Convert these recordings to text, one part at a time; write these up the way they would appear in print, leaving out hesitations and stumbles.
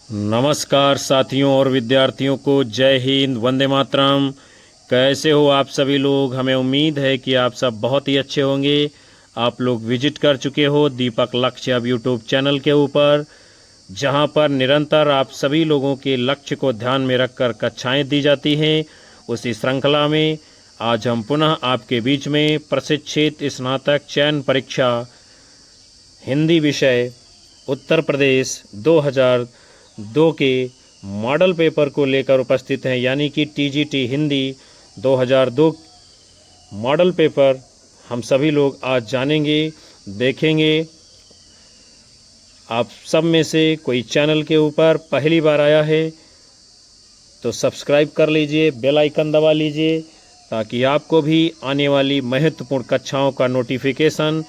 नमस्कार साथियों और विद्यार्थियों को जय हिंद, वंदे मातरम। कैसे हो आप सभी लोग? हमें उम्मीद है कि आप सब बहुत ही अच्छे होंगे। आप लोग विजिट कर चुके हो दीपक लक्ष्य अब यूट्यूब चैनल के ऊपर, जहां पर निरंतर आप सभी लोगों के लक्ष्य को ध्यान में रखकर कक्षाएं दी जाती हैं। उसी श्रृंखला में आज हम पुनः आपके बीच में प्रशिक्षित स्नातक चयन परीक्षा हिंदी विषय उत्तर प्रदेश 2002 के मॉडल पेपर को लेकर उपस्थित हैं, यानी कि टीजीटी हिंदी 2002 मॉडल पेपर हम सभी लोग आज जानेंगे, देखेंगे। आप सब में से कोई चैनल के ऊपर पहली बार आया है तो सब्सक्राइब कर लीजिए, बेल आइकन दबा लीजिए, ताकि आपको भी आने वाली महत्वपूर्ण कक्षाओं का नोटिफिकेशन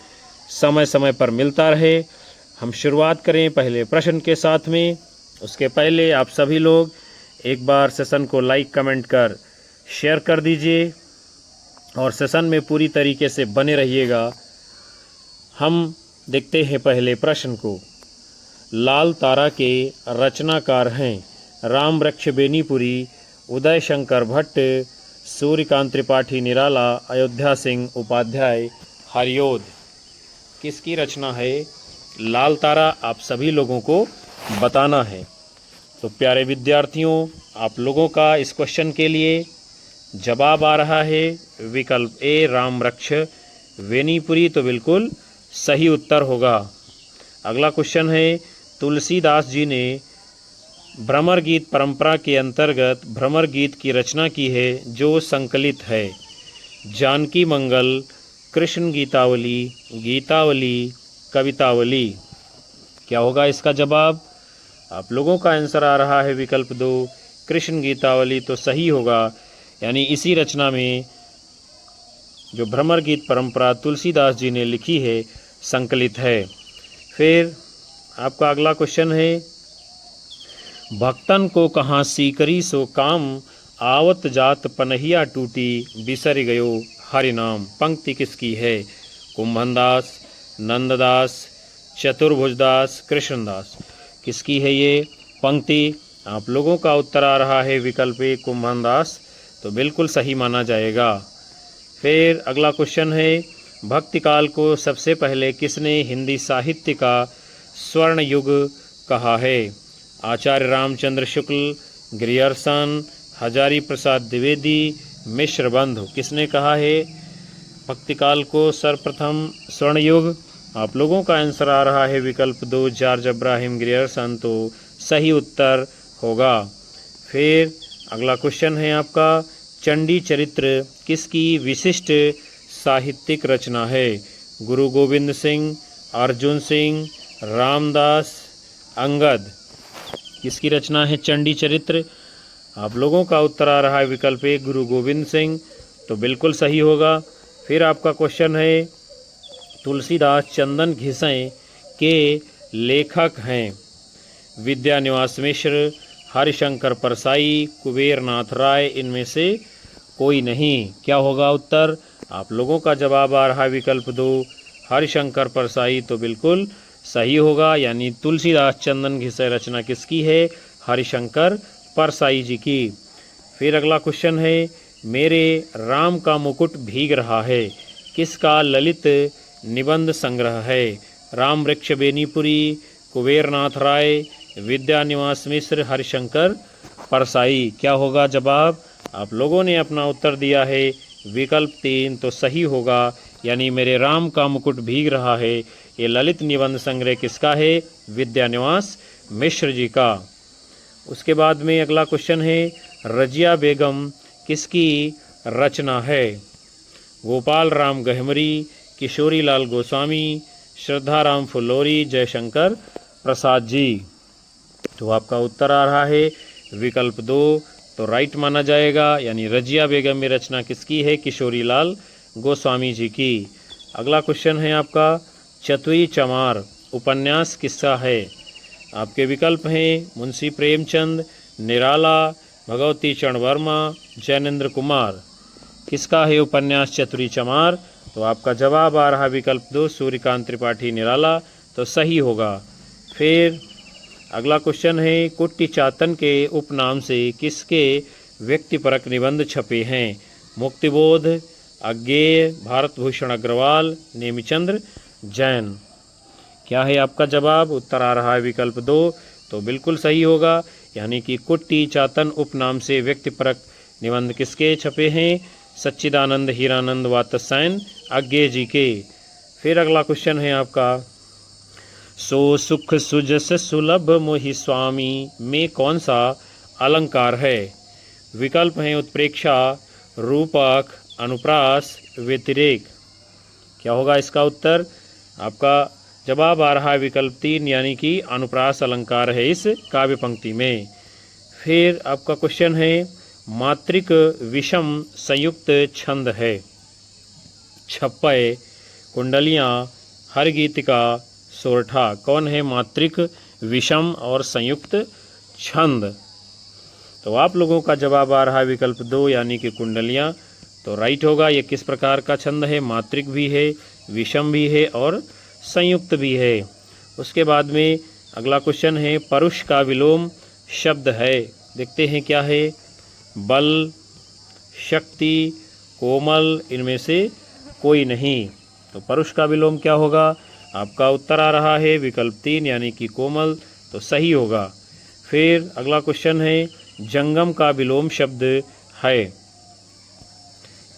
समय समय पर मिलता रहे। हम शुरुआत करें पहले प्रश्न के साथ में। उसके पहले आप सभी लोग एक बार सेशन को लाइक कमेंट कर शेयर कर दीजिए और सेशन में पूरी तरीके से बने रहिएगा। हम देखते हैं पहले प्रश्न को। लाल तारा के रचनाकार हैं राम वृक्ष बेनीपुरी, उदय शंकर भट्ट, सूर्यकांत त्रिपाठी निराला, अयोध्या सिंह उपाध्याय हरिओद। किसकी रचना है लाल तारा? आप सभी लोगों को बताना है। तो प्यारे विद्यार्थियों, आप लोगों का इस क्वेश्चन के लिए जवाब आ रहा है विकल्प ए राम वृक्ष बेनीपुरी, तो बिल्कुल सही उत्तर होगा। अगला क्वेश्चन है, तुलसीदास जी ने भ्रमर गीत परंपरा के अंतर्गत भ्रमर गीत की रचना की है जो संकलित है। जानकी मंगल, कृष्ण गीतावली, गीतावली, कवितावली। क्या होगा इसका जवाब? आप लोगों का आंसर आ रहा है विकल्प 2 कृष्ण गीतावली, तो सही होगा। यानी इसी रचना में जो भ्रमर गीत परंपरा तुलसीदास जी ने लिखी है संकलित है। फिर आपका अगला क्वेश्चन है, भक्तन को कहाँ सीकरी सो काम, आवत जात पनहिया टूटी, बिसर गयो हरि नाम। पंक्ति किसकी है? कुंभनदास, नंददास, चतुर्भुजदास, कृष्णदास। किसकी है ये पंक्ति? आप लोगों का उत्तर आ रहा है विकल्प ए कुंभनदास, तो बिल्कुल सही माना जाएगा। फिर अगला क्वेश्चन है, भक्ति काल को सबसे पहले किसने हिंदी साहित्य का स्वर्ण युग कहा है? आचार्य रामचंद्र शुक्ल, ग्रियर्सन, हजारी प्रसाद द्विवेदी, मिश्र बंधु। किसने कहा है भक्ति काल को सर्वप्रथम स्वर्ण युग? आप लोगों का आंसर आ रहा है विकल्प 2 जॉर्ज अब्राहम ग्रियर्सन, तो सही उत्तर होगा। फिर अगला क्वेश्चन है आपका, चंडी चरित्र किसकी विशिष्ट साहित्यिक रचना है? गुरु गोविंद सिंह, अर्जुन सिंह, रामदास, अंगद। किसकी रचना है चंडी चरित्र? आप लोगों का उत्तर आ रहा है विकल्प ए गुरु गोविंद सिंह, तो बिल्कुल सही होगा। फिर आपका क्वेश्चन है, तुलसीदास चंदन घिसें के लेखक हैं? विद्यानिवास मिश्र, हरिशंकर परसाई, कुबेरनाथ राय, इनमें से कोई नहीं। क्या होगा उत्तर? आप लोगों का जवाब आ रहा है विकल्प 2 हरिशंकर परसाई, तो बिल्कुल सही होगा। यानी तुलसीदास चंदन घिसे रचना किसकी है? हरिशंकर परसाई जी की। फिर अगला क्वेश्चन है, मेरे राम का मुकुट भीग रहा है किसका ललित निबंध संग्रह है? राम वृक्ष बेनीपुरी, कुबेरनाथ राय, विद्यानिवास मिश्र, हरिशंकर परसाई। क्या होगा जवाब? आप लोगों ने अपना उत्तर दिया है विकल्प 3, तो सही होगा। यानी मेरे राम का मुकुट भीग रहा है, ये ललित निबंध संग्रह किसका है? विद्यानिवास मिश्र जी का। उसके बाद में अगला क्वेश्चन है, रजिया बेगम किसकी रचना है? गोपाल राम गहमरी, किशोरी लाल गोस्वामी, श्रद्धाराम फुल्लोरी, जयशंकर प्रसाद जी। तो आपका उत्तर आ रहा है विकल्प 2, तो राइट माना जाएगा। यानी रजिया बेगम में रचना किसकी है? किशोरी लाल गोस्वामी जी की। अगला क्वेश्चन है आपका, चतुई चमार उपन्यास किसका है? आपके विकल्प हैं मुंशी प्रेमचंद, निराला, भगवती चरण वर्मा, जैनेन्द्र कुमार। किसका है उपन्यास चतुरी चमार? तो आपका जवाब आ रहा विकल्प 2 सूर्यकांत त्रिपाठी निराला, तो सही होगा। फिर अगला क्वेश्चन है कुट्टी चातन के उपनाम से किसके व्यक्तिपरक निबंध छपे हैं? मुक्तिबोध, अज्ञेय, भारत भूषण अग्रवाल, नेमिचंद्र जैन। क्या है आपका जवाब? उत्तर आ रहा है विकल्प 2, तो बिल्कुल सही होगा। यानी कि कुट्टी चातन उपनाम से व्यक्तिपरक निबंध किसके छपे हैं? सच्चिदानंद, हीरानंद, वात्स्यायन, अज्ञेय जी के। फिर अगला क्वेश्चन है आपका सो सुख सुजस सुलभ मोहि स्वामी में कौन सा अलंकार है? विकल्प हैं उत्प्रेक्षा, रूपक, अनुप्रास, व्यतिरेक। क्या होगा इसका उत्तर? आपका जवाब आ रहा है विकल्प 3 यानी कि अनुप्रास अलंकार है इस काव्य पंक्ति में। फिर आपका क्वेश्चन है मात्रिक विषम संयुक्त छंद है? छप्पय, कुंडलियाँ, हरगीतिका, सोरठा। कौन है मात्रिक विषम और संयुक्त छंद? तो आप लोगों का जवाब आ रहा है विकल्प 2 यानी कि कुंडलियाँ। तो राइट होगा। ये किस प्रकार का छंद है? मात्रिक भी है, विषम भी है और संयुक्त भी है। उसके बाद में अगला क्वेश्चन है परुष का विलोम शब्द है? देखते हैं क्या है। बल, शक्ति, कोमल, इनमें से कोई नहीं। तो परुष का विलोम क्या होगा? आपका उत्तर आ रहा है विकल्प 3 यानी कि कोमल, तो सही होगा। फिर अगला क्वेश्चन है जंगम का विलोम शब्द है?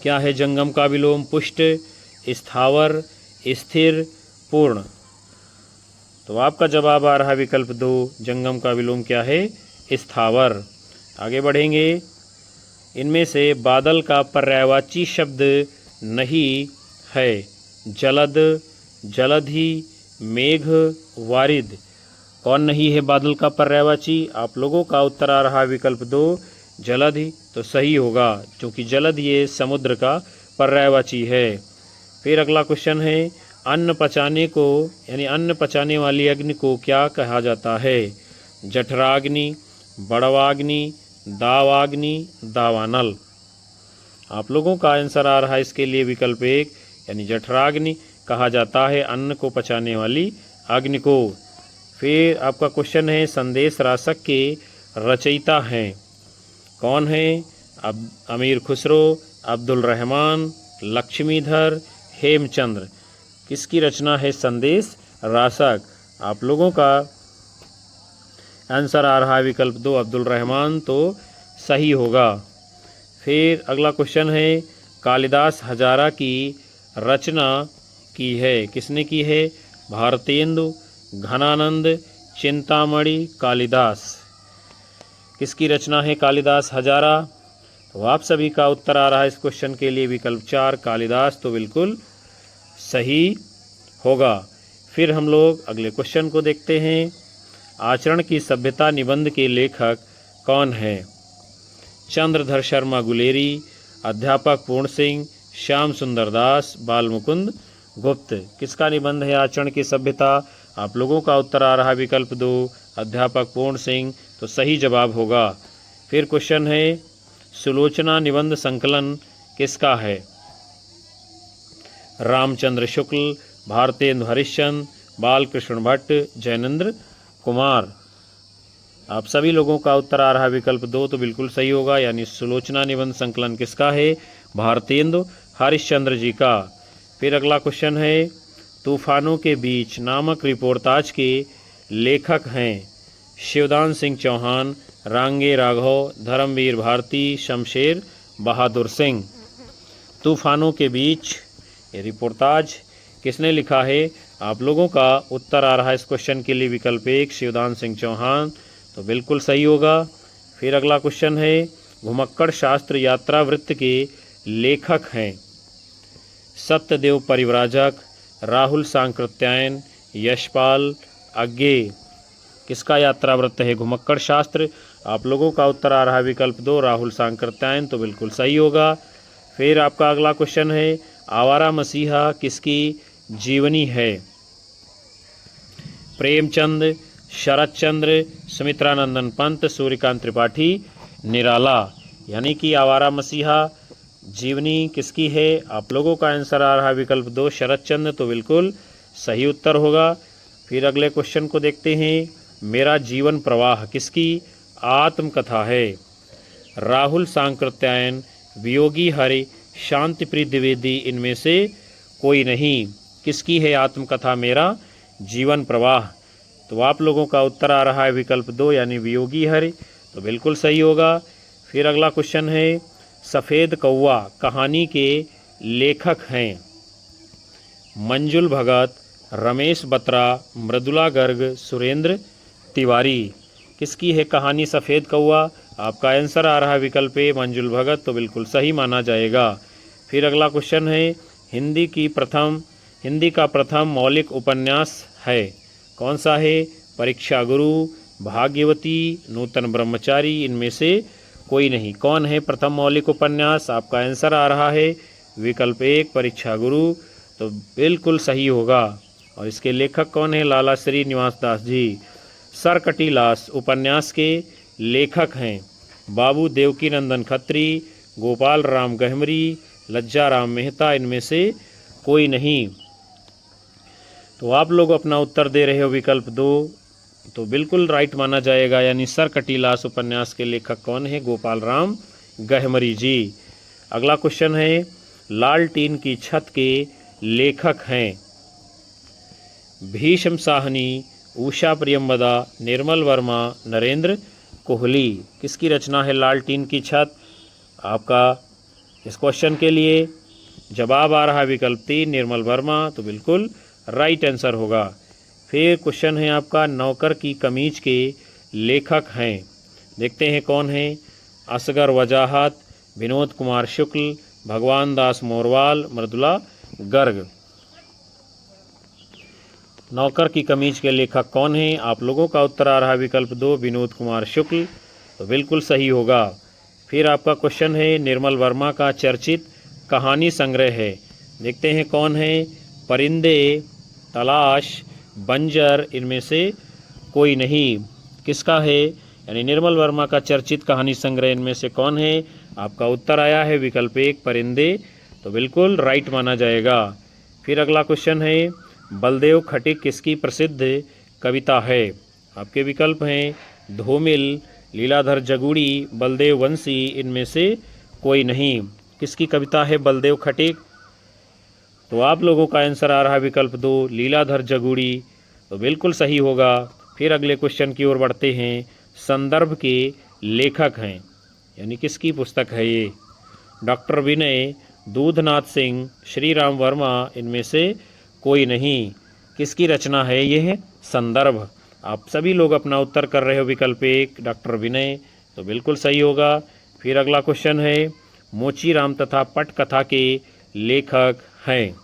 क्या है जंगम का विलोम? पुष्ट, स्थावर, स्थिर, पूर्ण। तो आपका जवाब आ रहा है विकल्प 2, जंगम का विलोम क्या है? स्थावर। आगे बढ़ेंगे। इनमें से बादल का पर्यायवाची शब्द नहीं है? जलद, जलधि, मेघ, वारिद। कौन नहीं है बादल का पर्यायवाची? आप लोगों का उत्तर आ रहा है विकल्प 2, जलधि। तो सही होगा क्योंकि जलध ये समुद्र का पर्यायवाची है। फिर अगला क्वेश्चन है अन्न पचाने को यानी अन्न पचाने वाली अग्नि को क्या कहा जाता है? जठराग्नि, बड़वाग्नि, दावाग्नि, दावानल। आप लोगों का आंसर आ रहा है इसके लिए विकल्प 1 यानी जठराग्नि कहा जाता है अन्न को पचाने वाली अग्नि को। फिर आपका क्वेश्चन है संदेश रासक के रचयिता हैं? कौन है? अमीर खुसरो, अब्दुल रहमान, लक्ष्मीधर, हेमचंद्र। किसकी रचना है संदेश रासक? आप लोगों का आंसर आ रहा है विकल्प 2 अब्दुल रहमान, तो सही होगा। फिर अगला क्वेश्चन है कालिदास हजारा की रचना की है? किसने की है? भारतेंदु, घनानंद, चिंतामणि, कालिदास। किसकी रचना है कालिदास हजारा? तो आप सभी का उत्तर आ रहा है इस क्वेश्चन के लिए विकल्प 4 कालिदास, तो बिल्कुल सही होगा। फिर हम लोग अगले क्वेश्चन को देखते हैं आचरण की सभ्यता निबंध के लेखक कौन है? चंद्रधर शर्मा गुलेरी, अध्यापक पूर्ण सिंह, श्याम सुंदर दास, बालमुकुंद गुप्त। किसका निबंध है आचरण की सभ्यता? आप लोगों का उत्तर आ रहा है विकल्प 2 अध्यापक पूर्ण सिंह, तो सही जवाब होगा। फिर क्वेश्चन है सुलोचना निबंध संकलन किसका है? रामचंद्र शुक्ल, भारतेंदु हरिश्चंद्र, बालकृष्ण भट्ट, जैनेन्द्र कुमार। आप सभी लोगों का उत्तर आ रहा है विकल्प 2, तो बिल्कुल सही होगा। यानी सुलोचना निबंध संकलन किसका है? भारतेंदु हरिश्चंद्र जी का। फिर अगला क्वेश्चन है तूफानों के बीच नामक रिपोर्टाज के लेखक हैं? शिवदान सिंह चौहान, रांगे राघव, धर्मवीर भारती, शमशेर बहादुर सिंह। तूफानों के बीच ये रिपोर्टाज किसने लिखा है? आप लोगों का उत्तर आ रहा है इस क्वेश्चन के लिए विकल्प 1 शिवदान सिंह चौहान, तो बिल्कुल सही होगा। फिर अगला क्वेश्चन है घुमक्कड़ शास्त्र यात्रा वृत्त के लेखक हैं? सत्यदेव परिव्राजक, राहुल सांकृत्यायन, यशपाल, अज्ञेय। किसका यात्रा वृत्त है घुमक्कड़ शास्त्र? आप लोगों का उत्तर आ रहा है विकल्प 2 राहुल सांकृत्यायन, तो बिल्कुल सही होगा। फिर आपका अगला क्वेश्चन है आवारा मसीहा किसकी जीवनी है? प्रेमचंद, शरत चंद्र, सुमित्रानंदन पंत, सूर्यकांत त्रिपाठी, निराला। यानी कि आवारा मसीहा जीवनी किसकी है? आप लोगों का आंसर आ रहा है विकल्प 2 शरत चंद्र, तो बिल्कुल सही उत्तर होगा। फिर अगले क्वेश्चन को देखते हैं मेरा जीवन प्रवाह किसकी आत्मकथा है। राहुल सांकृत्यायन, वियोगी हरि, शांतिप्रिय द्विवेदी इनमें से कोई नहीं। किसकी है आत्मकथा मेरा जीवन प्रवाह। तो आप लोगों का उत्तर आ रहा है विकल्प 2 यानी वियोगी हरि, तो बिल्कुल सही होगा। फिर अगला क्वेश्चन है, सफ़ेद कौवा कहानी के लेखक हैं मंजुल भगत, रमेश बत्रा, मृदुला गर्ग, सुरेंद्र तिवारी। किसकी है कहानी सफ़ेद कौवा। आपका आंसर आ रहा है विकल्प ए मंजुल भगत, तो बिल्कुल सही माना जाएगा। फिर अगला क्वेश्चन है, हिंदी का प्रथम मौलिक उपन्यास है कौन सा है। परीक्षा गुरु, भाग्यवती, नूतन ब्रह्मचारी इनमें से कोई नहीं। कौन है प्रथम मौलिक उपन्यास। आपका आंसर आ रहा है विकल्प 1 परीक्षा गुरु, तो बिल्कुल सही होगा। और इसके लेखक कौन है, लाला श्री निवास दास जी। सरकटीलास उपन्यास के लेखक हैं बाबू देवकी नंदन खत्री, गोपाल राम गहमरी, लज्जा राम मेहता इनमें से कोई नहीं। तो आप लोग अपना उत्तर दे रहे हो विकल्प 2, तो बिल्कुल राइट माना जाएगा, यानी सरकटीलास उपन्यास के लेखक कौन है, गोपाल राम गहमरी जी। अगला क्वेश्चन है, लालटीन की छत के लेखक हैं भीष्म साहनी, उषा प्रियंवदा, निर्मल वर्मा, नरेंद्र कोहली। किसकी रचना है लालटीन की छत। आपका इस क्वेश्चन के लिए जवाब आ रहा है विकल्प 3 निर्मल वर्मा, तो बिल्कुल राइट आंसर होगा। फिर क्वेश्चन है आपका, नौकर की कमीज के लेखक हैं, देखते हैं कौन है। असगर वजाहत, विनोद कुमार शुक्ल, भगवान दास मोरवाल, मृदुला गर्ग। नौकर की कमीज के लेखक कौन हैं। आप लोगों का उत्तर आ रहा है विकल्प 2 विनोद कुमार शुक्ल, तो बिल्कुल सही होगा। फिर आपका क्वेश्चन है, निर्मल वर्मा का चर्चित कहानी संग्रह है, देखते हैं कौन है। परिंदे, तलाश, बंजर इनमें से कोई नहीं। किसका है, यानी निर्मल वर्मा का चर्चित कहानी संग्रह इनमें से कौन है। आपका उत्तर आया है विकल्प 1 परिंदे, तो बिल्कुल राइट माना जाएगा। फिर अगला क्वेश्चन है, बलदेव खटिक किसकी प्रसिद्ध कविता है। आपके विकल्प हैं धूमिल, लीलाधर जगूड़ी, बलदेव वंशी इनमें से कोई नहीं। किसकी कविता है बलदेव खटिक। तो आप लोगों का आंसर आ रहा है विकल्प 2 लीलाधर जगूड़ी, तो बिल्कुल सही होगा। फिर अगले क्वेश्चन की ओर बढ़ते हैं, संदर्भ के लेखक हैं, यानी किसकी पुस्तक है ये। डॉक्टर विनय, दूधनाथ सिंह, श्री राम वर्मा इनमें से कोई नहीं। किसकी रचना है ये है संदर्भ। आप सभी लोग अपना उत्तर कर रहे हो विकल्प 1 डॉक्टर विनय, तो बिल्कुल सही होगा। फिर अगला क्वेश्चन है, मोचीराम तथा पटकथा के लेखक हैं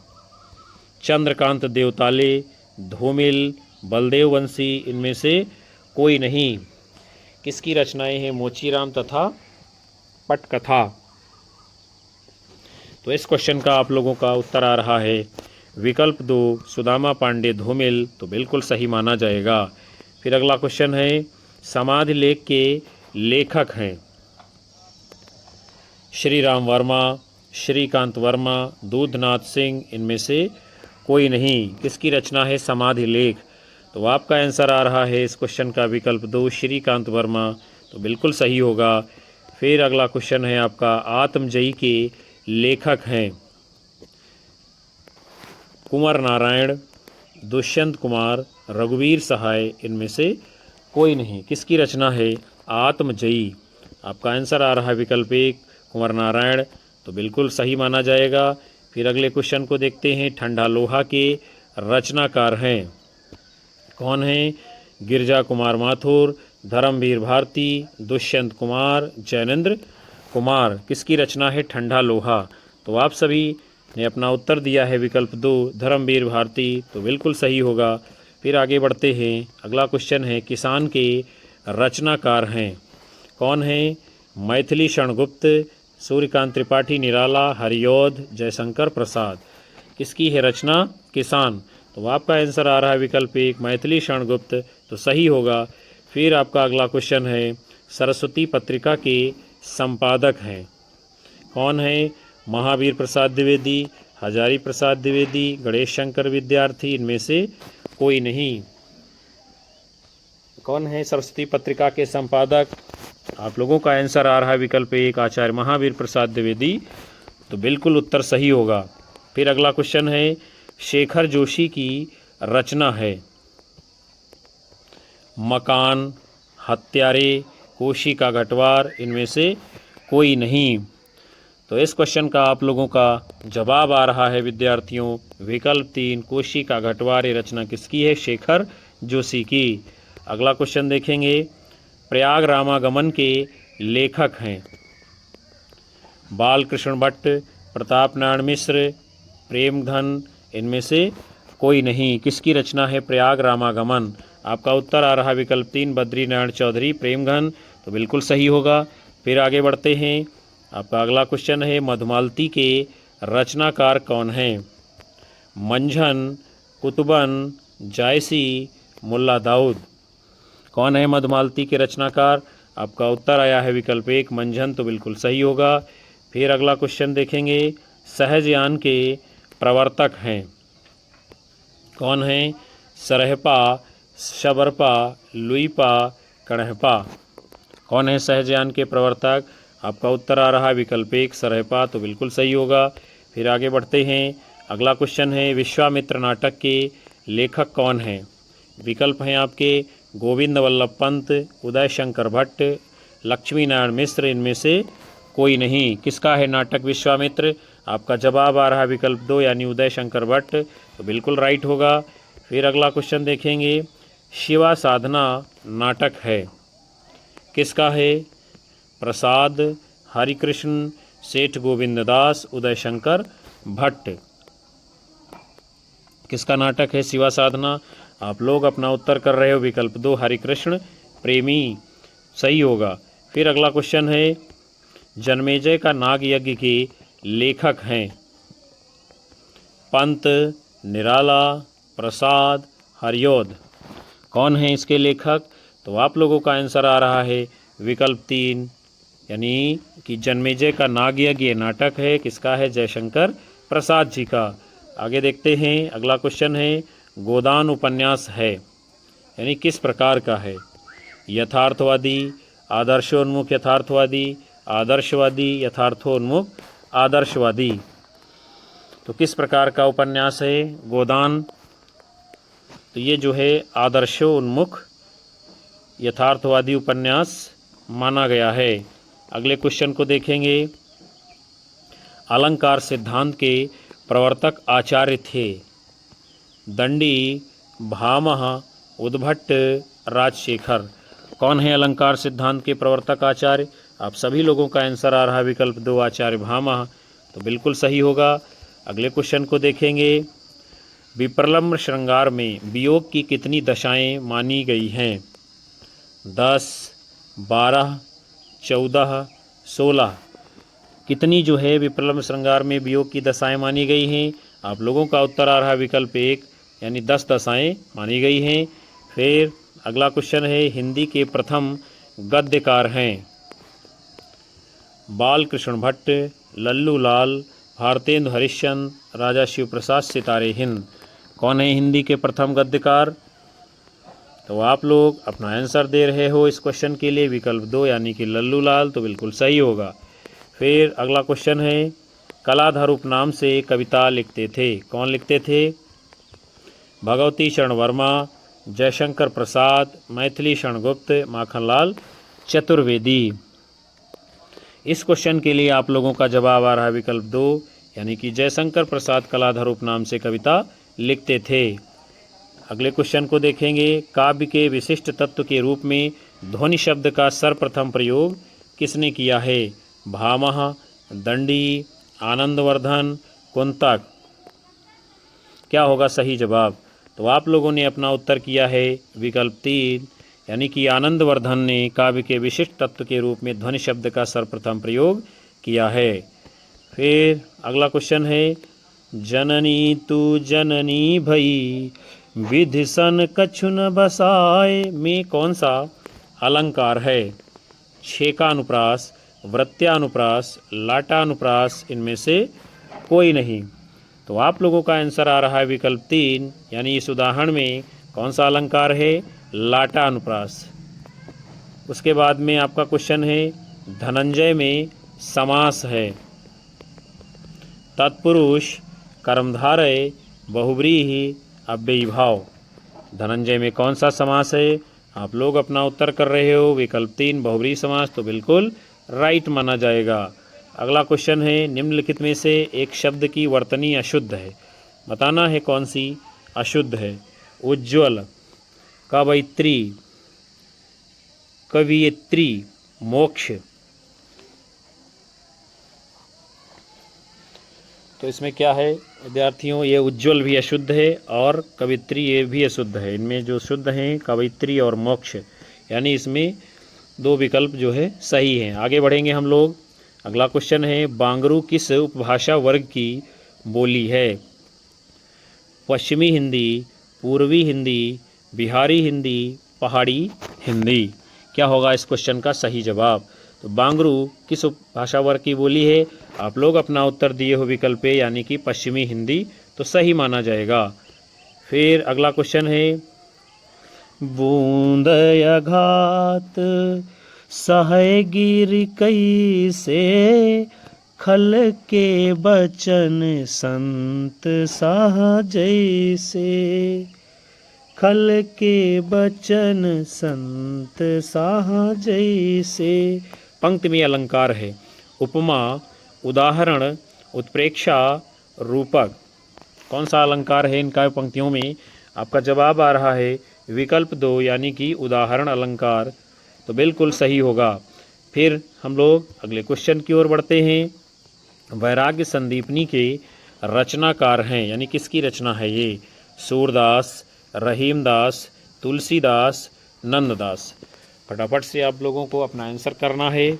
चंद्रकांत देवताले, धूमिल, बलदेव वंशी इनमें से कोई नहीं। किसकी रचनाएं हैं मोचीराम तथा पटकथा। तो इस क्वेश्चन का आप लोगों का उत्तर आ रहा है विकल्प 2 सुदामा पांडे धूमिल, तो बिल्कुल सही माना जाएगा। फिर अगला क्वेश्चन है, समाधि लेख के लेखक हैं श्री राम वर्मा, श्रीकांत वर्मा, दूधनाथ सिंह इनमें से कोई नहीं। किसकी रचना है समाधि लेख। तो आपका आंसर आ रहा है इस क्वेश्चन का विकल्प 2 श्रीकांत वर्मा, तो बिल्कुल सही होगा। फिर अगला क्वेश्चन है आपका, आत्मजयी के लेखक हैं कुंवर नारायण, दुष्यंत कुमार, रघुवीर सहाय इनमें से कोई नहीं। किसकी रचना है आत्मजयी। आपका आंसर आ रहा है विकल्प 1 कुंवर नारायण, तो बिल्कुल सही माना जाएगा। फिर अगले क्वेश्चन को देखते हैं, ठंडा लोहा के रचनाकार हैं कौन हैं। गिरजा कुमार माथुर, धर्मवीर भारती, दुष्यंत कुमार, जैनेन्द्र कुमार। किसकी रचना है ठंडा लोहा। तो आप सभी ने अपना उत्तर दिया है विकल्प 2 धर्मवीर भारती, तो बिल्कुल सही होगा। फिर आगे बढ़ते हैं, अगला क्वेश्चन है, किसान के रचनाकार हैं कौन हैं। मैथिली शरणगुप्त, सूर्यकांत त्रिपाठी निराला, हरियोध, जयशंकर प्रसाद। किसकी है रचना किसान। तो आपका आंसर आ रहा है विकल्प 1 मैथिली शरणगुप्त, तो सही होगा। फिर आपका अगला क्वेश्चन है, सरस्वती पत्रिका के संपादक हैं कौन है। महावीर प्रसाद द्विवेदी, हजारी प्रसाद द्विवेदी, गणेश शंकर विद्यार्थी इनमें से कोई नहीं। कौन है सरस्वती पत्रिका के संपादक? आप लोगों का आंसर आ रहा है विकल्प 1 आचार्य महावीर प्रसाद द्विवेदी, तो बिल्कुल उत्तर सही होगा। फिर अगला क्वेश्चन है, शेखर जोशी की रचना है मकान, हत्यारे, कोशिका गटवार, इनमें से कोई नहीं। तो इस क्वेश्चन का आप लोगों का जवाब आ रहा है विद्यार्थियों विकल्प 3 कोशिका गटवार। ये रचना किसकी है? शेखर जोशी की। अगला क्वेश्चन देखेंगे, प्रयाग रामागमन के लेखक हैं बालकृष्ण भट्ट, प्रताप नारायण मिश्र, प्रेमघन, इनमें से कोई नहीं। किसकी रचना है प्रयाग रामागमन? आपका उत्तर आ रहा विकल्प 3 बद्रीनारायण चौधरी, प्रेमघन, तो बिल्कुल सही होगा। फिर आगे बढ़ते हैं, आपका अगला क्वेश्चन है, मधुमालती के रचनाकार कौन हैं? मंझन, कुतुबन, जायसी, मुल्ला दाऊद। कौन है मधुमालती के रचनाकार? आपका उत्तर आया है विकल्प 1 मंझन, तो बिल्कुल सही होगा। फिर अगला क्वेश्चन देखेंगे, सहजयान के प्रवर्तक हैं कौन हैं? सरहपा, शबरपा, लुईपा, कणहपा। कौन है सहजयान के प्रवर्तक? आपका उत्तर आ रहा है विकल्प 1 सरहपा, तो बिल्कुल सही होगा। फिर आगे बढ़ते हैं, अगला क्वेश्चन है, विश्वामित्र नाटक के लेखक कौन हैं? विकल्प हैं आपके गोविंद वल्लभ पंत, उदय शंकर भट्ट, लक्ष्मी नारायण मिश्र, इनमें से कोई नहीं। किसका है नाटक विश्वामित्र? आपका जवाब आ रहा है विकल्प 2 यानी उदय शंकर भट्ट, तो बिल्कुल राइट होगा। फिर अगला क्वेश्चन देखेंगे, शिवा साधना नाटक है किसका है? प्रसाद, हरिकृष्ण, सेठ गोविंददास, उदय शंकर भट्ट। किसका नाटक है शिवा साधना? आप लोग अपना उत्तर कर रहे हो विकल्प 2 हरिकृष्ण प्रेमी, सही होगा। फिर अगला क्वेश्चन है, जन्मेजय का नाग यज्ञ के लेखक हैं पंत, निराला, प्रसाद, हरियोध। कौन है इसके लेखक? तो आप लोगों का आंसर आ रहा है विकल्प 3 यानी कि जन्मेजय का नाग यज्ञ ये नाटक है किसका है? जयशंकर प्रसाद जी का। आगे देखते हैं, अगला क्वेश्चन है, गोदान उपन्यास है यानी किस प्रकार का है? यथार्थवादी, आदर्शोन्मुख यथार्थवादी, आदर्शवादी, यथार्थोन्मुख आदर्शवादी। तो किस प्रकार का उपन्यास है गोदान? तो ये जो है आदर्शोन्मुख यथार्थवादी उपन्यास माना गया है। अगले क्वेश्चन को देखेंगे, अलंकार सिद्धांत के प्रवर्तक आचार्य थे दंडी, भामह, उद्भट, राजशेखर। कौन है अलंकार सिद्धांत के प्रवर्तक आचार्य? आप सभी लोगों का आंसर आ रहा है विकल्प 2 आचार्य भामह, तो बिल्कुल सही होगा। अगले क्वेश्चन को देखेंगे, विप्रलम्ब श्रृंगार में वियोग की कितनी दशाएं मानी गई हैं? 10, 12, 14, 16। कितनी जो है विप्रलम्ब श्रृंगार में वियोग की दशाएं मानी गई हैं? आप लोगों का उत्तर आ रहा है विकल्प 1 यानी 10 दशाएं मानी गई हैं। फिर अगला क्वेश्चन है, हिंदी के प्रथम गद्यकार हैं बालकृष्ण भट्ट, लल्लू लाल, भारतेंदु हरिश्चंद्र, राजा शिव प्रसाद, सितारे हिंद। कौन है हिंदी के प्रथम गद्यकार? तो आप लोग अपना आंसर दे रहे हो इस क्वेश्चन के लिए विकल्प 2 यानी कि लल्लू लाल, तो बिल्कुल सही होगा। फिर अगला क्वेश्चन है, कलाधर उपनाम से कविता लिखते थे कौन लिखते थे? भगवती शरण वर्मा, जयशंकर प्रसाद, मैथिली शरण गुप्त, माखनलाल चतुर्वेदी। इस क्वेश्चन के लिए आप लोगों का जवाब आ रहा है विकल्प 2 यानी कि जयशंकर प्रसाद कलाधर उपनाम से कविता लिखते थे। अगले क्वेश्चन को देखेंगे, काव्य के विशिष्ट तत्व के रूप में ध्वनि शब्द का सर्वप्रथम प्रयोग किसने किया है? भामह, दंडी, आनंदवर्धन, कुंतक। क्या होगा सही जवाब? तो आप लोगों ने अपना उत्तर किया है विकल्प 3 यानी कि आनंदवर्धन ने काव्य के विशिष्ट तत्व के रूप में ध्वनि शब्द का सर्वप्रथम प्रयोग किया है। फिर अगला क्वेश्चन है, जननी तू जननी भई विधि सन कछु न बसाए में कौन सा अलंकार है? छेकानुप्रास, वृत्त्यानुप्रास, लाटानुप्रास, इनमें से कोई नहीं। तो आप लोगों का आंसर आ रहा है विकल्प 3 यानी इस उदाहरण में कौन सा अलंकार है? लाटा अनुप्रास। उसके बाद में आपका क्वेश्चन है धनंजय में समास है तत्पुरुष, कर्मधारय, बहुव्रीहि, अव्ययीभाव। धनंजय में कौन सा समास है? आप लोग अपना उत्तर कर रहे हो विकल्प 3 बहुव्रीहि समास, तो बिल्कुल राइट माना जाएगा। अगला क्वेश्चन है निम्नलिखित में से एक शब्द की वर्तनी अशुद्ध है, बताना है कौन सी अशुद्ध है। उज्ज्वल, कवयित्री, कवियत्री, मोक्ष। तो इसमें क्या है विद्यार्थियों, ये उज्ज्वल भी अशुद्ध है और कवित्री ये भी अशुद्ध है। इनमें जो शुद्ध हैं कवित्री और मोक्ष, यानी इसमें 2 विकल्प जो है सही हैं। आगे बढ़ेंगे हम लोग। अगला क्वेश्चन है बांगरू किस उपभाषा वर्ग की बोली है? पश्चिमी हिंदी, पूर्वी हिंदी, बिहारी हिंदी, पहाड़ी हिंदी। क्या होगा इस क्वेश्चन का सही जवाब? तो बांगरू किस भाषा वर्ग की बोली है? आप लोग अपना उत्तर दिए हो विकल्प ए यानी कि पश्चिमी हिंदी, तो सही माना जाएगा। फिर अगला क्वेश्चन है बूंदय घात सहे गिर कैसे, खल के बचन संत साह जैसे। खल के बचन संत साह जैसे। पंक्ति में अलंकार है, उपमा, उदाहरण, उत्प्रेक्षा, रूपक। कौन सा अलंकार है इनका पंक्तियों में? आपका जवाब आ रहा है विकल्प 2 यानी कि उदाहरण अलंकार, तो बिल्कुल सही होगा। फिर हम लोग अगले क्वेश्चन की ओर बढ़ते हैं। वैराग्य संदीपनी के रचनाकार हैं, यानी किसकी रचना है ये? सूरदास, रहीमदास, तुलसीदास, नंददास। फटाफट से आप लोगों को अपना आंसर करना है।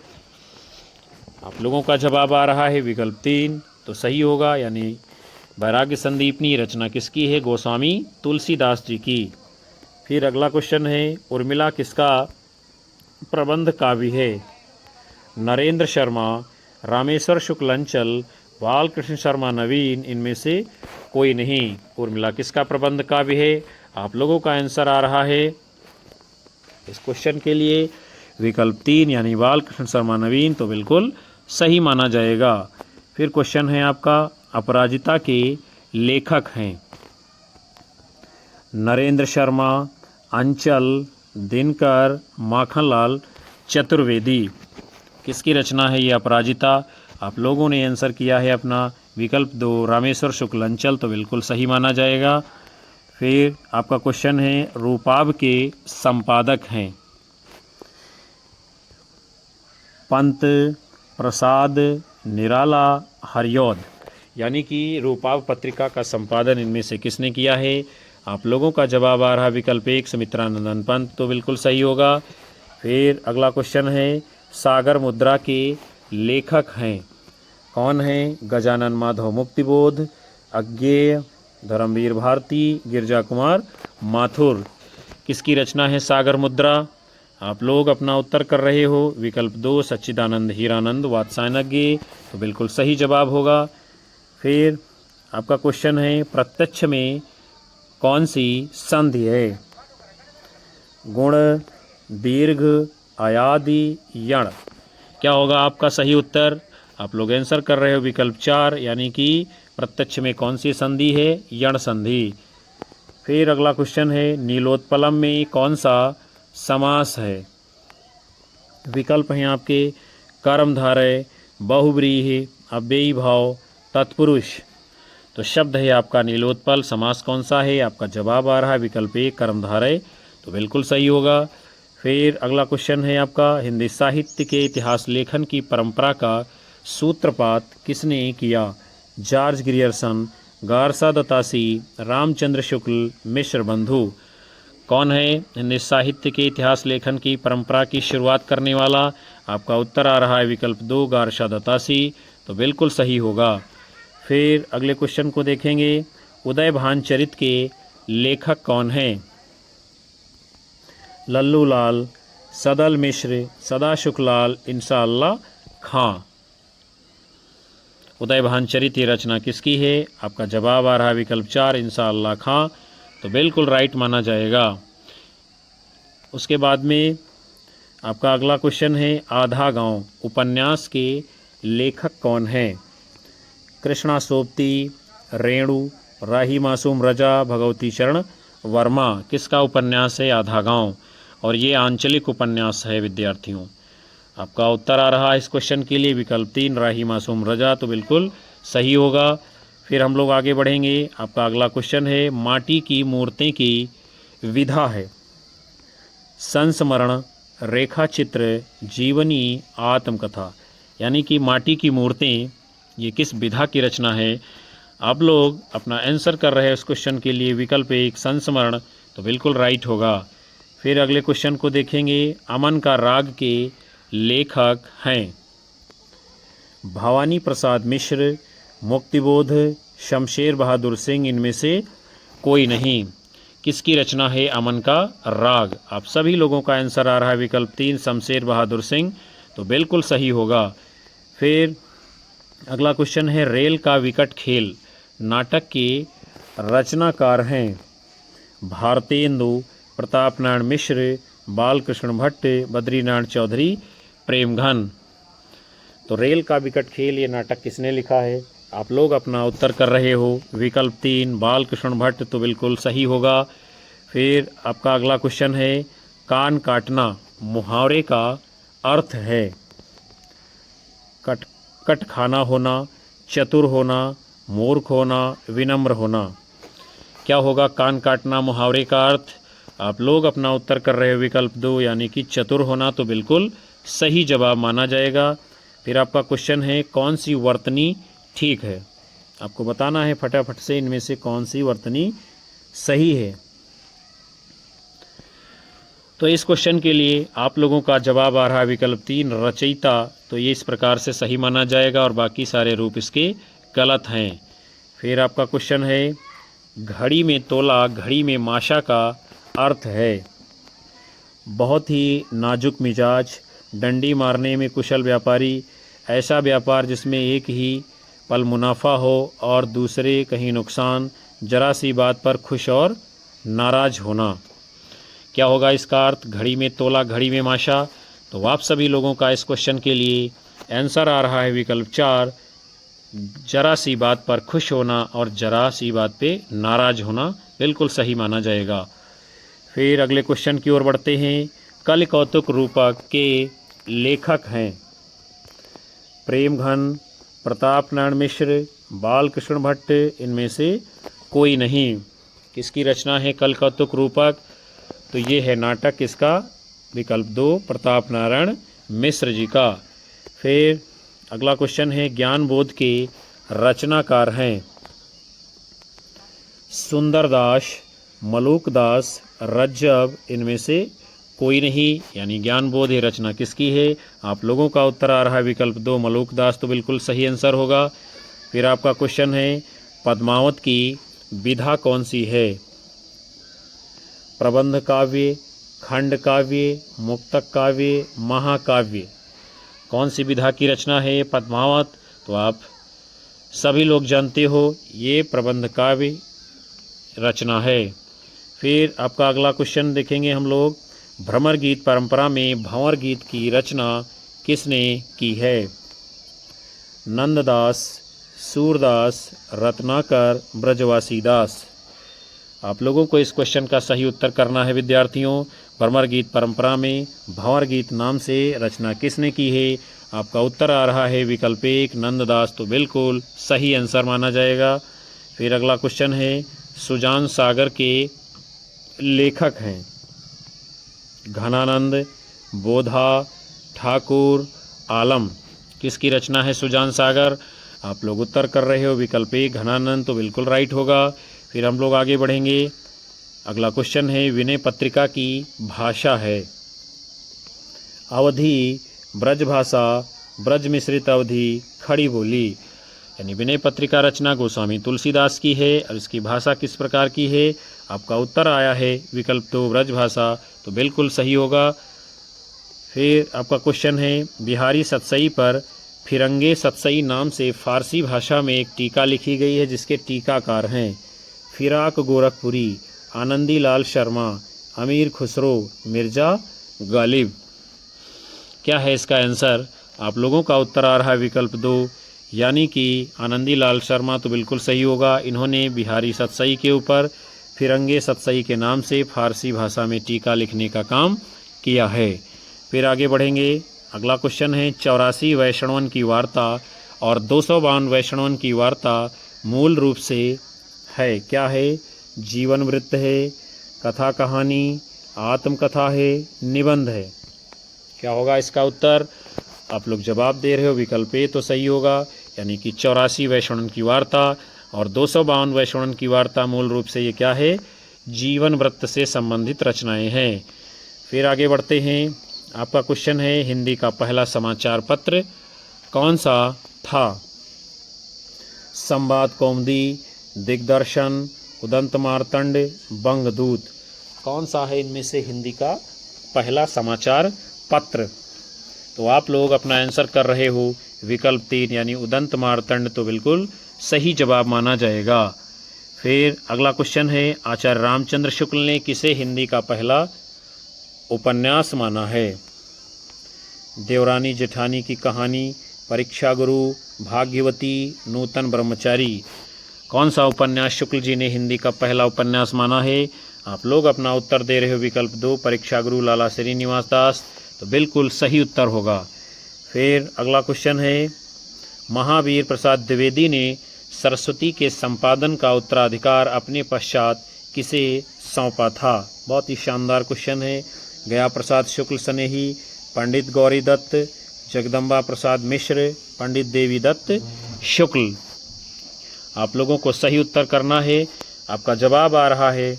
आप लोगों का जवाब आ रहा है विकल्प 3, तो सही होगा, यानी वैराग्य संदीपनी रचना किसकी है? गोस्वामी तुलसीदास जी की। फिर अगला क्वेश्चन है उर्मिला किसका प्रबंध काव्य है? नरेंद्र शर्मा, रामेश्वर शुक्लंचल, बालकृष्ण शर्मा नवीन, इनमें से कोई नहीं। उर्मिला किसका प्रबंध काव्य है? आप लोगों का आंसर आ रहा है इस क्वेश्चन के लिए विकल्प 3 यानी बालकृष्ण शर्मा नवीन, तो बिल्कुल सही माना जाएगा। फिर क्वेश्चन है आपका अपराजिता के लेखक हैं नरेंद्र शर्मा, अंचल, दिनकर, माखनलाल चतुर्वेदी। किसकी रचना है ये अपराजिता? आप लोगों ने आंसर किया है अपना विकल्प 2 रामेश्वर शुक्लंचल, तो बिल्कुल सही माना जाएगा। फिर आपका क्वेश्चन है रूपाब के संपादक हैं पंत, प्रसाद, निराला, हरिऔध, यानी कि रूपाब पत्रिका का संपादन इनमें से किसने किया है? आप लोगों का जवाब आ रहा विकल्प 1 सुमित्रानंदन पंत, तो बिल्कुल सही होगा। फिर अगला क्वेश्चन है सागर मुद्रा के लेखक हैं कौन हैं? गजानन माधव मुक्तिबोध, अज्ञेय, धर्मवीर भारती, गिरजा कुमार माथुर। किसकी रचना है सागर मुद्रा? आप लोग अपना उत्तर कर रहे हो विकल्प 2 सच्चिदानंद हीरानंद वात्सायनज्ञ, तो बिल्कुल सही जवाब होगा। फिर आपका क्वेश्चन है प्रत्यक्ष में कौन सी संधि है? गुण, दीर्घ, अयादि, यण। क्या होगा आपका सही उत्तर? आप लोग आंसर कर रहे हो विकल्प 4 यानी कि प्रत्यक्ष में कौन सी संधि है? यण संधि। फिर अगला क्वेश्चन है नीलोत्पलम में कौन सा समास है? विकल्प हैं आपके कर्मधारय, बहुव्रीहि, अव्ययीभाव, तत्पुरुष। तो शब्द है आपका नीलोत्पल, समास कौन सा है? आपका जवाब आ रहा है विकल्प 1 कर्मधारय, तो बिल्कुल सही होगा। फिर अगला क्वेश्चन है आपका हिंदी साहित्य के इतिहास लेखन की परंपरा का सूत्रपात किसने किया? जॉर्ज ग्रियर्सन, गारसा दत्तासी, रामचंद्र शुक्ल, मिश्र बंधु। कौन है हिंदी साहित्य के इतिहास लेखन की परंपरा की शुरुआत करने वाला? आपका उत्तर आ रहा है विकल्प 2 गारसा दत्तासी, तो बिल्कुल सही होगा। फिर अगले क्वेश्चन को देखेंगे उदय भानचरित के लेखक कौन हैं? लल्लू लाल, सदल मिश्र, सदा शुक्लाल, इंशाअल्लाह खां। उदय भानचरित ये रचना किसकी है? आपका जवाब आ रहा है विकल्प 4 इंशाअल्लाह खां, तो बिल्कुल राइट माना जाएगा। उसके बाद में आपका अगला क्वेश्चन है आधा गांव उपन्यास के लेखक कौन हैं? कृष्णा सोबती, रेणु, राही मासूम रजा, भगवती चरण वर्मा। किसका उपन्यास है आधा गांव? और ये आंचलिक उपन्यास है विद्यार्थियों। आपका उत्तर आ रहा है इस क्वेश्चन के लिए विकल्प 3 राही मासूम रजा, तो बिल्कुल सही होगा। फिर हम लोग आगे बढ़ेंगे। आपका अगला क्वेश्चन है माटी की मूर्तें की विधा है संस्मरण, रेखा चित्र, जीवनी, आत्मकथा। यानी कि माटी की मूर्तें ये किस विधा की रचना है? आप लोग अपना आंसर कर रहे हैं उस क्वेश्चन के लिए विकल्प 1 संस्मरण, तो बिल्कुल राइट होगा। फिर अगले क्वेश्चन को देखेंगे। अमन का राग के लेखक हैं भवानी प्रसाद मिश्र, मुक्तिबोध, शमशेर बहादुर सिंह। इनमें से कोई नहीं। किसकी रचना है अमन का राग? आप सभी लोगों का आंसर आ रहा है विकल्प 3 शमशेर बहादुर सिंह, तो बिल्कुल सही होगा। फिर अगला क्वेश्चन है रेल का विकट खेल नाटक के रचनाकार हैं भारतेंदु, प्रताप नारायण मिश्र, बालकृष्ण भट्ट, बद्रीनारायण चौधरी, प्रेमघन। तो रेल का विकट खेल ये नाटक किसने लिखा है? आप लोग अपना उत्तर कर रहे हो विकल्प 3 बालकृष्ण भट्ट, तो बिल्कुल सही होगा। फिर आपका अगला क्वेश्चन है कान काटना मुहावरे का अर्थ है कट खाना होना, चतुर होना, मूर्ख होना, विनम्र होना। क्या होगा कान काटना मुहावरे का अर्थ? आप लोग अपना उत्तर कर रहे हो विकल्प 2 यानी कि चतुर होना, तो बिल्कुल सही जवाब माना जाएगा। फिर आपका क्वेश्चन है कौन सी वर्तनी ठीक है? आपको बताना है फटाफट से इनमें से कौन सी वर्तनी सही है। तो इस क्वेश्चन के लिए आप लोगों का जवाब आ रहा है विकल्प 3 रचयिता, तो ये इस प्रकार से सही माना जाएगा और बाकी सारे रूप इसके गलत हैं। फिर आपका क्वेश्चन है घड़ी में तोला घड़ी में माशा का अर्थ है बहुत ही नाजुक मिजाज, डंडी मारने में कुशल व्यापारी, ऐसा व्यापार जिसमें एक ही पल मुनाफा हो और दूसरे कहीं नुकसान, जरा सी बात पर खुश और नाराज होना। क्या होगा इसका अर्थ घड़ी में तोला घड़ी में माशा? तो आप सभी लोगों का इस क्वेश्चन के लिए आंसर आ रहा है विकल्प 4 जरा सी बात पर खुश होना और जरा सी बात पे नाराज होना, बिल्कुल सही माना जाएगा। फिर अगले क्वेश्चन की ओर बढ़ते हैं। कल कौतुक रूपक के लेखक हैं प्रेमघन, प्रताप नारायण मिश्र, बालकृष्ण भट्ट। इनमें से कोई नहीं। किसकी रचना है कल कौतुक रूपक? तो ये है नाटक किसका? विकल्प 2 प्रताप नारायण मिश्र जी का। फिर अगला क्वेश्चन है ज्ञान बोध के रचनाकार हैं सुंदरदास, मलूकदास, रज्जब। इनमें से कोई नहीं, यानी ज्ञान बोध ये रचना किसकी है? आप लोगों का उत्तर आ रहा है विकल्प 2 मलूकदास, तो बिल्कुल सही आंसर होगा। फिर आपका क्वेश्चन है पद्मावत की विधा कौन सी है? प्रबंध काव्य, खंड काव्य, मुक्तक काव्य, महाकाव्य। कौन सी विधा की रचना है पद्मावत? तो आप सभी लोग जानते हो ये प्रबंध काव्य रचना है। फिर आपका अगला क्वेश्चन देखेंगे हम लोग भ्रमर गीत परंपरा में भंवर गीत की रचना किसने की है? नंददास, सूरदास, रत्नाकर, ब्रजवासी दास। आप लोगों को इस क्वेश्चन का सही उत्तर करना है विद्यार्थियों। भ्रमर गीत परंपरा में भंवर गीत नाम से रचना किसने की है? आपका उत्तर आ रहा है विकल्प 1 नंददास, तो बिल्कुल सही आंसर माना जाएगा। फिर अगला क्वेश्चन है सुजान सागर के लेखक हैं घनानंद, बोधा, ठाकुर, आलम। किसकी रचना है सुजान सागर? आप लोग उत्तर कर रहे हो विकल्प 1 घनानंद, तो बिल्कुल राइट होगा। फिर हम लोग आगे बढ़ेंगे। अगला क्वेश्चन है विनय पत्रिका की भाषा है अवधी, ब्रज भाषा, ब्रज मिश्रित अवधी, खड़ी बोली। यानी विनय पत्रिका रचना गोस्वामी तुलसीदास की है और इसकी भाषा किस प्रकार की है? आपका उत्तर आया है विकल्प 2 ब्रज भाषा, तो बिल्कुल सही होगा। फिर आपका क्वेश्चन है बिहारी सतसई पर फिरंगे सतसई नाम से फारसी भाषा में एक टीका लिखी गई है जिसके टीकाकार हैं फिराक गोरखपुरी, आनंदी लाल शर्मा, अमीर खुसरो, मिर्ज़ा गालिब। क्या है इसका आंसर? आप लोगों का उत्तर आ रहा है विकल्प 2 यानी कि आनंदी लाल शर्मा तो बिल्कुल सही होगा। इन्होंने बिहारी सतसई के ऊपर फिरंगे सतसई के नाम से फारसी भाषा में टीका लिखने का काम किया है। फिर आगे बढ़ेंगे। अगला क्वेश्चन है 84 वैष्णवन की वार्ता और 252 वैष्णवन की वार्ता मूल रूप से है क्या है? जीवन वृत्त है, कथा कहानी, आत्मकथा है, निबंध है। क्या होगा इसका उत्तर? आप लोग जवाब दे रहे हो विकल्प ए तो सही होगा, यानी कि 84 वैष्णवन की वार्ता और 252 वैष्णवन की वार्ता मूल रूप से ये क्या है? जीवन वृत्त से संबंधित रचनाएं हैं। फिर आगे बढ़ते हैं। आपका क्वेश्चन है हिंदी का पहला समाचार पत्र कौन सा था? संवाद कौमुदी, दिग्दर्शन, उदंत मार्तंड, बंगदूत। कौन सा है इनमें से हिंदी का पहला समाचार पत्र? तो आप लोग अपना आंसर कर रहे हो विकल्प 3 यानी उदंत मार्तंड तो बिल्कुल सही जवाब माना जाएगा। फिर अगला क्वेश्चन है आचार्य रामचंद्र शुक्ल ने किसे हिंदी का पहला उपन्यास माना है? देवरानी जेठानी की कहानी, परीक्षा गुरु, भाग्यवती, नूतन ब्रह्मचारी। कौन सा उपन्यास शुक्ल जी ने हिंदी का पहला उपन्यास माना है? आप लोग अपना उत्तर दे रहे हो विकल्प 2 परीक्षा गुरु लाला श्रीनिवास दास तो बिल्कुल सही उत्तर होगा। फिर अगला क्वेश्चन है महावीर प्रसाद द्विवेदी ने सरस्वती के संपादन का उत्तराधिकार अपने पश्चात किसे सौंपा था? बहुत ही शानदार क्वेश्चन है। गया प्रसाद शुक्ल स्नेही, पंडित गौरी दत्त, जगदम्बा प्रसाद मिश्र, पंडित देवी दत्त शुक्ल। आप लोगों को सही उत्तर करना है। आपका जवाब आ रहा है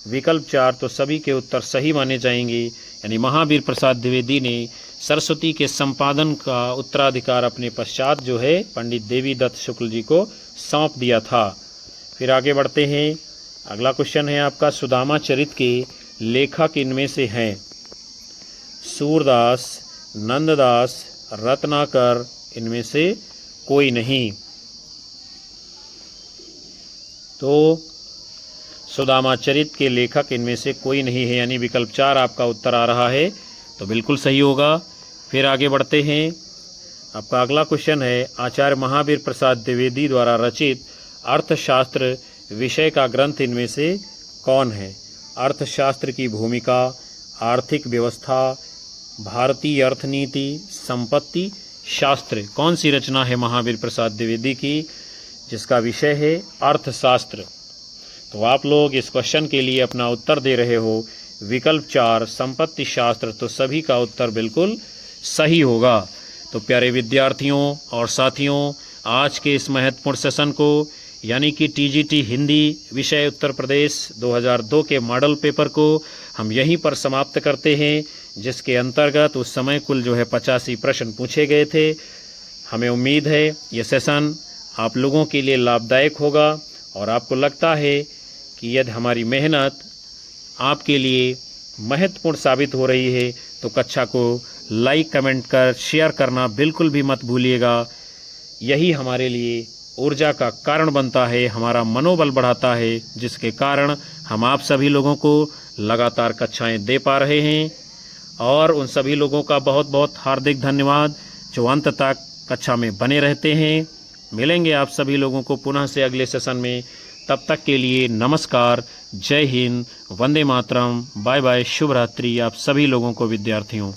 विकल्प 4 तो सभी के उत्तर सही माने जाएंगे, यानी महावीर प्रसाद द्विवेदी ने सरस्वती के संपादन का उत्तराधिकार अपने पश्चात जो है पंडित देवी दत्त शुक्ल जी को सौंप दिया था। फिर आगे बढ़ते हैं। अगला क्वेश्चन है आपका सुदामा चरित के लेखक इनमें से हैं? सूरदास, नंददास, रत्नाकर, इनमें से कोई नहीं। तो सुदामा चरित के लेखक इनमें से कोई नहीं है, यानी विकल्प 4 आपका उत्तर आ रहा है तो बिल्कुल सही होगा। फिर आगे बढ़ते हैं। आपका अगला क्वेश्चन है आचार्य महावीर प्रसाद द्विवेदी द्वारा रचित अर्थशास्त्र विषय का ग्रंथ इनमें से कौन है? अर्थशास्त्र की भूमिका, आर्थिक व्यवस्था, भारतीय अर्थनीति, संपत्ति शास्त्र। कौन सी रचना है महावीर प्रसाद द्विवेदी की जिसका विषय है अर्थशास्त्र? तो आप लोग इस क्वेश्चन के लिए अपना उत्तर दे रहे हो विकल्प 4 संपत्ति शास्त्र तो सभी का उत्तर बिल्कुल सही होगा। तो प्यारे विद्यार्थियों और साथियों, आज के इस महत्वपूर्ण सेशन को यानी कि टीजीटी हिंदी विषय उत्तर प्रदेश 2002 के मॉडल पेपर को हम यहीं पर समाप्त करते हैं, जिसके अंतर्गत उस समय कुल जो है 85 प्रश्न पूछे गए थे। हमें उम्मीद है ये सेशन आप लोगों के लिए लाभदायक होगा और आपको लगता है कि यदि हमारी मेहनत आपके लिए महत्वपूर्ण साबित हो रही है तो कक्षा को लाइक, कमेंट कर शेयर करना बिल्कुल भी मत भूलिएगा। यही हमारे लिए ऊर्जा का कारण बनता है, हमारा मनोबल बढ़ाता है, जिसके कारण हम आप सभी लोगों को लगातार कक्षाएं दे पा रहे हैं। और उन सभी लोगों का बहुत बहुत हार्दिक धन्यवाद जो अंत तक कक्षा में बने रहते हैं। मिलेंगे आप सभी लोगों को पुनः से अगले सेशन में। तब तक के लिए नमस्कार, जय हिंद, वंदे मातरम, बाय बाय, शुभ रात्रि आप सभी लोगों को विद्यार्थियों।